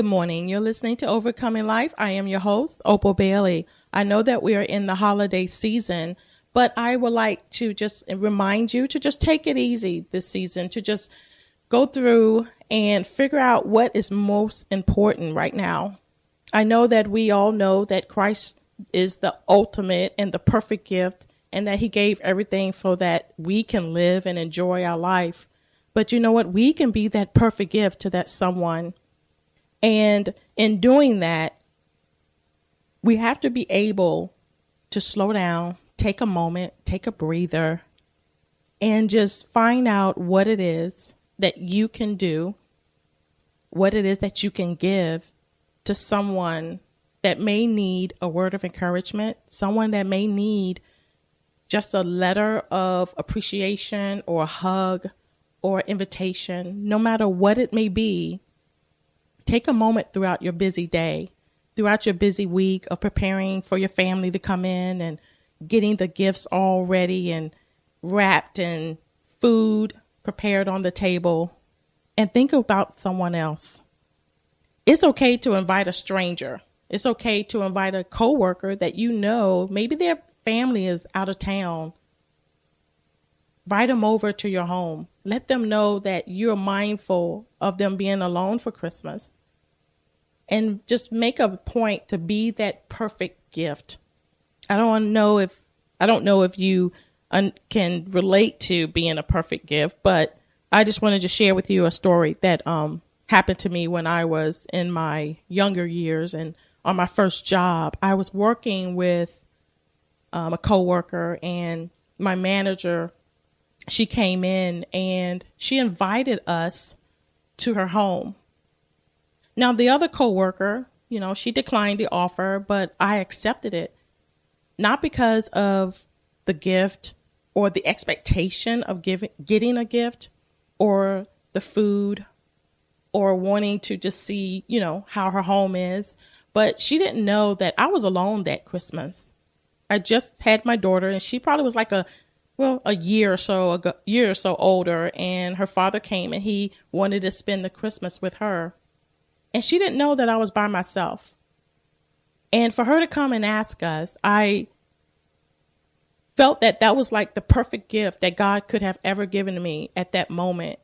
Good morning. You're listening to Overcoming Life. I am your host, Opal Bailey. I know that we are in the holiday season, but I would like to just remind you to just take it easy this season, to just go through and figure out what is most important right now. I know that we all know that Christ is the ultimate and the perfect gift, and that he gave everything so that we can live and enjoy our life. But you know what? We can be that perfect gift to that someone. And in doing that, we have to be able to slow down, take a moment, take a breather, and just find out what it is that you can do, what it is that you can give to someone that may need a word of encouragement, someone that may need just a letter of appreciation or a hug or invitation. No matter what it may be, take a moment throughout your busy day, throughout your busy week of preparing for your family to come in and getting the gifts all ready and wrapped and food prepared on the table, and think about someone else. It's okay to invite a stranger. It's okay to invite a coworker that you know, maybe their family is out of town. Invite them over to your home. Let them know that you're mindful of them being alone for Christmas. And just make a point to be that perfect gift. I don't know if you can relate to being a perfect gift, but I just wanted to share with you a story that happened to me when I was in my younger years and on my first job. I was working with a coworker, and my manager, she came in and she invited us to her home. Now, the other coworker, she declined the offer, but I accepted it, not because of the gift or the expectation of getting a gift or the food or wanting to just see, how her home is. But she didn't know that I was alone that Christmas. I just had my daughter, and she probably was like a year or so older, and her father came and he wanted to spend the Christmas with her. And she didn't know that I was by myself. And for her to come and ask us, I felt that was like the perfect gift that God could have ever given to me at that moment.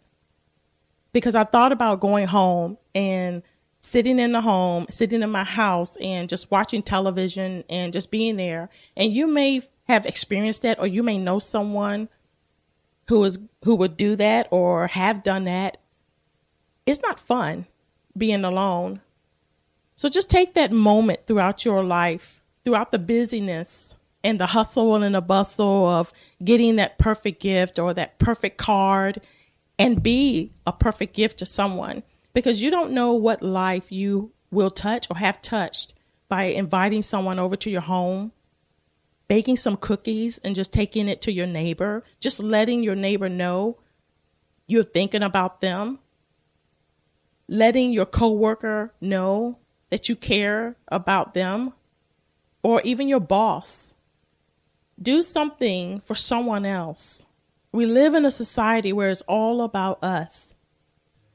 Because I thought about going home and sitting in my house and just watching television and just being there. And you may have experienced that, or you may know someone who would do that or have done that. It's not fun being alone. So just take that moment throughout your life, throughout the busyness and the hustle and the bustle of getting that perfect gift or that perfect card, and be a perfect gift to someone, because you don't know what life you will touch or have touched by inviting someone over to your home, baking some cookies and just taking it to your neighbor, just letting your neighbor know you're thinking about them, letting your coworker know that you care about them, or even your boss. Do something for someone else. We live in a society where it's all about us.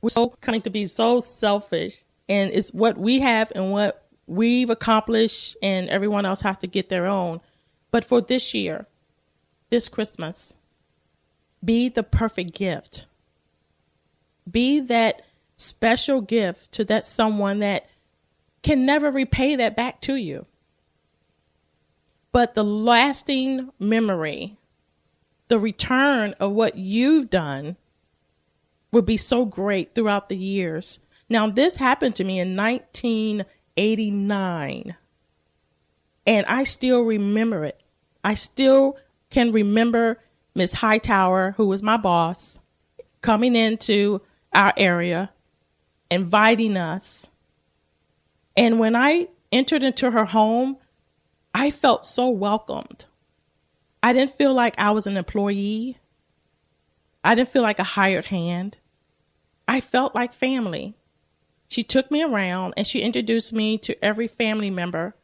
We're so coming to be so selfish, and it's what we have and what we've accomplished, and everyone else has to get their own. But for this year, this Christmas, be the perfect gift. Be that special gift to that someone that can never repay that back to you. But the lasting memory, the return of what you've done, will be so great throughout the years. Now, this happened to me in 1989, and I still remember it. I still can remember Miss Hightower, who was my boss, coming into our area, inviting us. And when I entered into her home, I felt so welcomed. I didn't feel like I was an employee. I didn't feel like a hired hand. I felt like family. She took me around and she introduced me to every family member.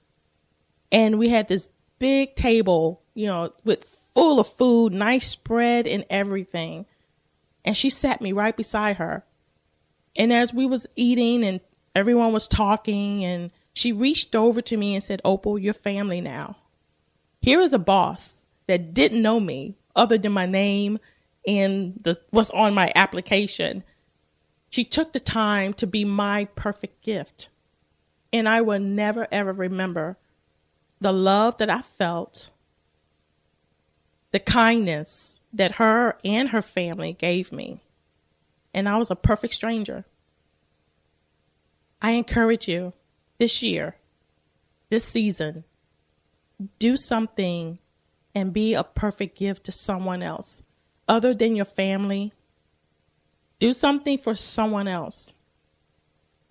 And we had this big table, with full of food, nice spread and everything. And she sat me right beside her. And as we was eating and everyone was talking, and she reached over to me and said, Opal, you're family now. Here is a boss that didn't know me other than my name and what's on my application. She took the time to be my perfect gift. And I will never, ever remember the love that I felt, the kindness that her and her family gave me. And I was a perfect stranger. I encourage you this year, this season, do something and be a perfect gift to someone else other than your family. Do something for someone else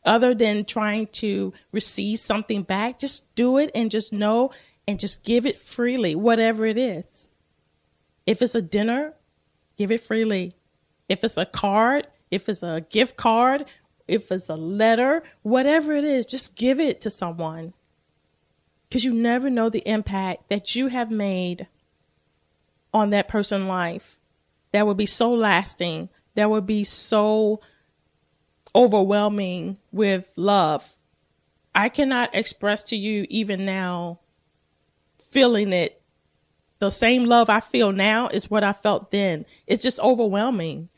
other than trying to receive something back. Just do it and just know and just give it freely, whatever it is. If it's a dinner, give it freely. If it's a card, if it's a gift card, if it's a letter, whatever it is, just give it to someone. Because you never know the impact that you have made on that person's life. That will be so lasting. That will be so overwhelming with love. I cannot express to you even now feeling it. The same love I feel now is what I felt then. It's just overwhelming.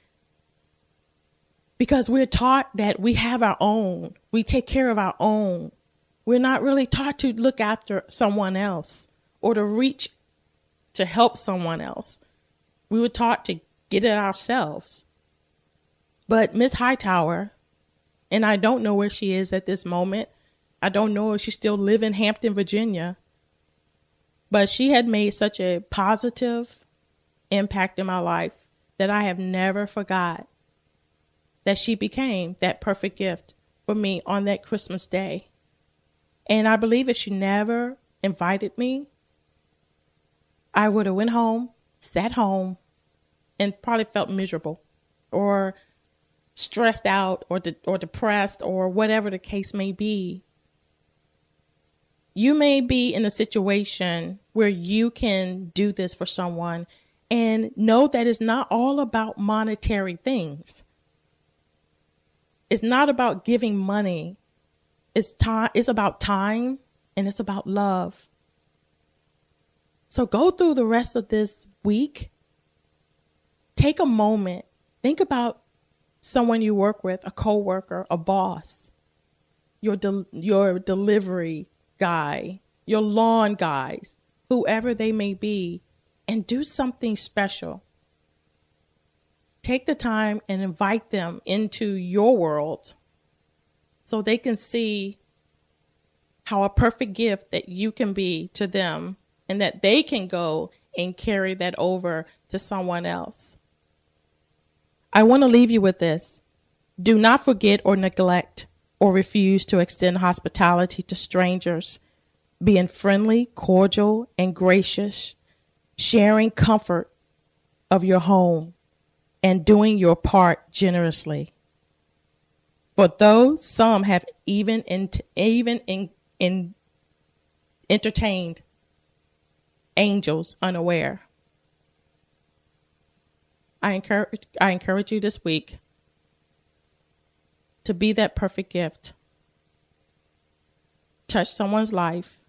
Because we're taught that we have our own. We take care of our own. We're not really taught to look after someone else or to reach to help someone else. We were taught to get it ourselves. But Miss Hightower, and I don't know where she is at this moment. I don't know if she still lives in Hampton, Virginia. But she had made such a positive impact in my life that I have never forgot that she became that perfect gift for me on that Christmas day. And I believe if she never invited me, I would have went home, sat home, and probably felt miserable or stressed out or depressed or whatever the case may be. You may be in a situation where you can do this for someone and know that it's not all about monetary things. It's not about giving money. It's about time, and it's about love. So go through the rest of this week. Take a moment. Think about someone you work with, a coworker, a boss, your delivery guy, your lawn guys, whoever they may be, and do something special. Take the time and invite them into your world so they can see how a perfect gift that you can be to them and that they can go and carry that over to someone else. I want to leave you with this. Do not forget or neglect or refuse to extend hospitality to strangers, being friendly, cordial, and gracious, sharing comfort of your home, and doing your part generously. For though some have even entertained angels unaware. I encourage you this week to be that perfect gift. Touch someone's life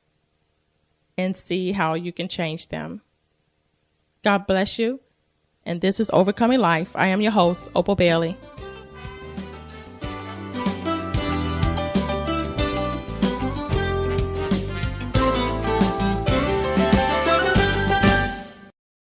and see how you can change them. God bless you. And this is Overcoming Life. I am your host, Opal Bailey.